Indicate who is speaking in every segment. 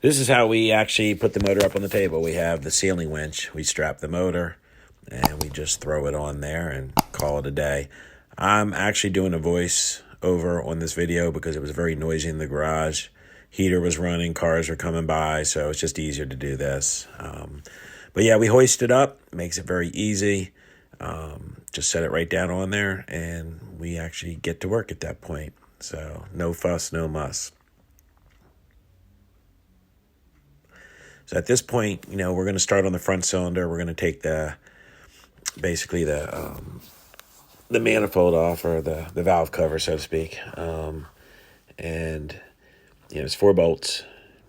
Speaker 1: This is how we actually put the motor up on the table. We have the ceiling winch. We strap the motor, and we just throw it on there and call it a day. I'm actually doing a voice over on this video because it was very noisy in the garage. Heater was running, cars were coming by, so it's just easier to do this. But yeah, we hoist it up, makes it very easy. Just set it right down on there, and we actually get to work at that point. So no fuss, no muss. So at this point, we're going to start on the front cylinder. We're going to take basically the manifold off, or the valve cover, so to speak. And it's 4 bolts.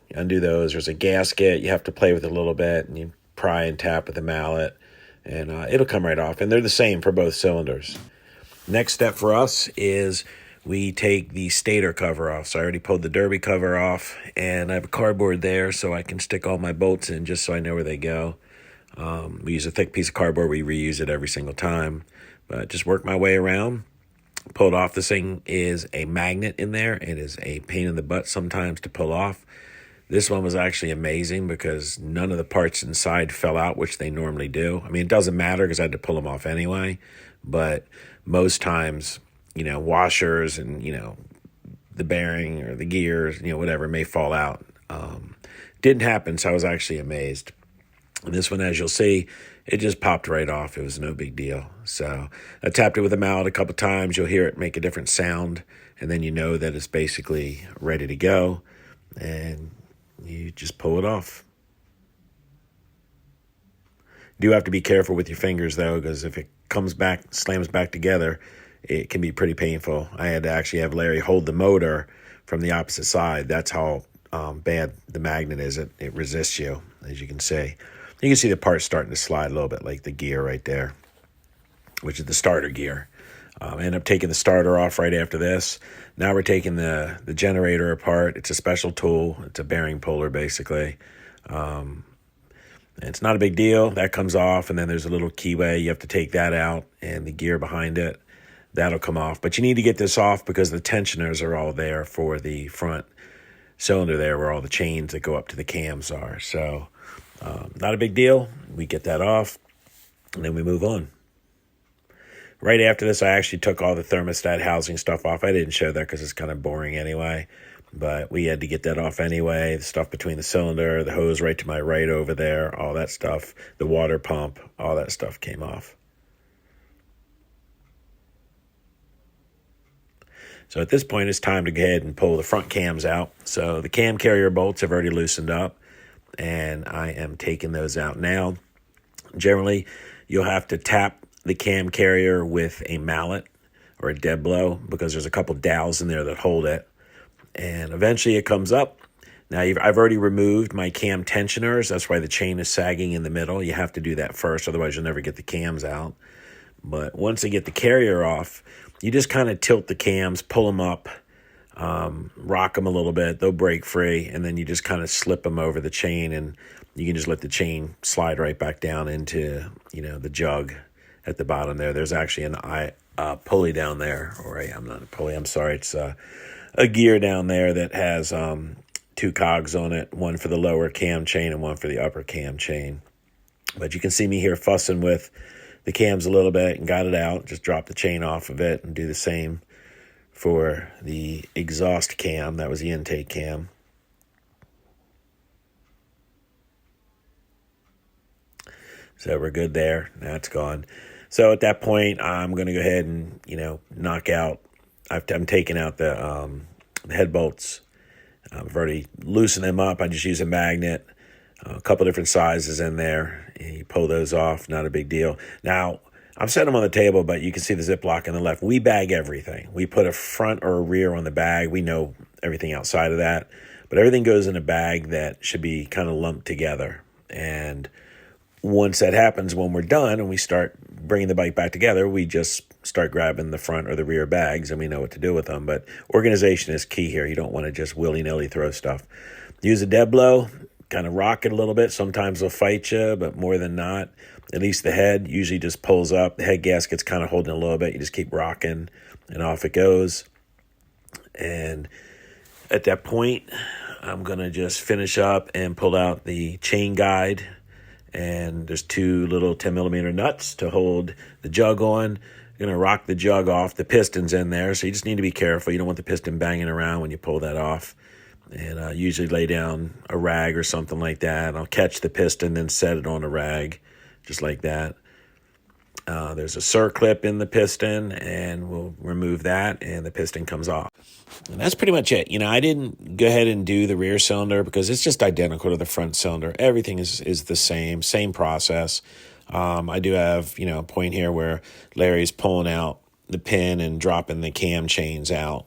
Speaker 1: You undo those. There's a gasket. You have to play with it a little bit, and you pry and tap with the mallet, and it'll come right off. And they're the same for both cylinders. Next step for us is we take the stator cover off. So I already pulled the derby cover off, and I have a cardboard there so I can stick all my bolts in just so I know where they go. We use a thick piece of cardboard. We reuse it every single time. But just work my way around, pull it off. This thing is a magnet in there. It is a pain in the butt sometimes to pull off. This one was actually amazing because none of the parts inside fell out, which they normally do. I mean, it doesn't matter because I had to pull them off anyway. But most times, washers and, the bearing or the gears, whatever may fall out. Didn't happen, so I was actually amazed. And this one, as you'll see, it just popped right off. It was no big deal. So I tapped it with a mallet a couple times. You'll hear it make a different sound, and then you know that it's basically ready to go, and you just pull it off. You do have to be careful with your fingers, though, because if it slams back together, it can be pretty painful. I had to actually have Larry hold the motor from the opposite side. That's how bad the magnet is. It resists you, as you can see. You can see the parts starting to slide a little bit, like the gear right there, which is the starter gear. I ended up taking the starter off right after this. Now we're taking the generator apart. It's a special tool. It's a bearing puller, basically. And it's not a big deal. That comes off, and then there's a little keyway. You have to take that out, and the gear behind it, that'll come off. But you need to get this off because the tensioners are all there for the front cylinder there, where all the chains that go up to the cams are. So not a big deal. We get that off, and then we move on. Right after this, I actually took all the thermostat housing stuff off. I didn't show that because it's kind of boring anyway. But we had to get that off anyway. The stuff between the cylinder, the hose right to my right over there, all that stuff, the water pump, all that stuff came off. So at this point, it's time to go ahead and pull the front cams out. So the cam carrier bolts have already loosened up, and I am taking those out now. Generally, you'll have to tap the cam carrier with a mallet or a dead blow because there's a couple dowels in there that hold it. And eventually it comes up. Now, I've already removed my cam tensioners. That's why the chain is sagging in the middle. You have to do that first, otherwise you'll never get the cams out. But once I get the carrier off, you just kind of tilt the cams, pull them up, rock them a little bit. They'll break free, and then you just kind of slip them over the chain, and you can just let the chain slide right back down into, the jug at the bottom there. There's actually a pulley down there, I'm not a pulley, I'm sorry. It's a gear down there that has 2 cogs on it, one for the lower cam chain and one for the upper cam chain. But you can see me here fussing with the cams a little bit and got it out. Just drop the chain off of it and do the same for the exhaust cam. That was the intake cam. So we're good there. Now it's gone. So at that point, I'm going to go ahead and, knock out. I'm taking out the head bolts. I've already loosened them up. I just use a magnet. A couple different sizes in there. You pull those off, not a big deal. Now, I'm setting them on the table, but you can see the Ziploc on the left. We bag everything. We put a front or a rear on the bag. We know everything outside of that. But everything goes in a bag that should be kind of lumped together. And once that happens, when we're done and we start bringing the bike back together, we just start grabbing the front or the rear bags, and we know what to do with them. But organization is key here. You don't want to just willy-nilly throw stuff. Use a dead blow. Kind of rock it a little bit. Sometimes they'll fight you, but more than not, at least the head usually just pulls up. The head gasket's kind of holding a little bit. You just keep rocking, and off it goes. And at that point, I'm going to just finish up and pull out the chain guide. And there's 2 little 10 millimeter nuts to hold the jug on. You're going to rock the jug off. The piston's in there, so you just need to be careful. You don't want the piston banging around when you pull that off. And usually lay down a rag or something like that. I'll catch the piston, then set it on a rag, just like that. There's a circlip in the piston, and we'll remove that, and the piston comes off. And that's pretty much it. I didn't go ahead and do the rear cylinder because it's just identical to the front cylinder. Everything is the same process. I do have, a point here where Larry's pulling out the pin and dropping the cam chains out,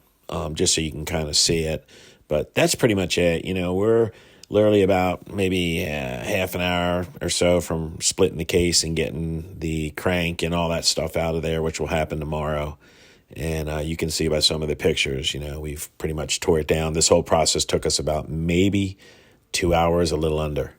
Speaker 1: just so you can kind of see it. But that's pretty much it. We're literally about maybe half an hour or so from splitting the case and getting the crank and all that stuff out of there, which will happen tomorrow. And you can see by some of the pictures, we've pretty much tore it down. This whole process took us about maybe 2 hours, a little under.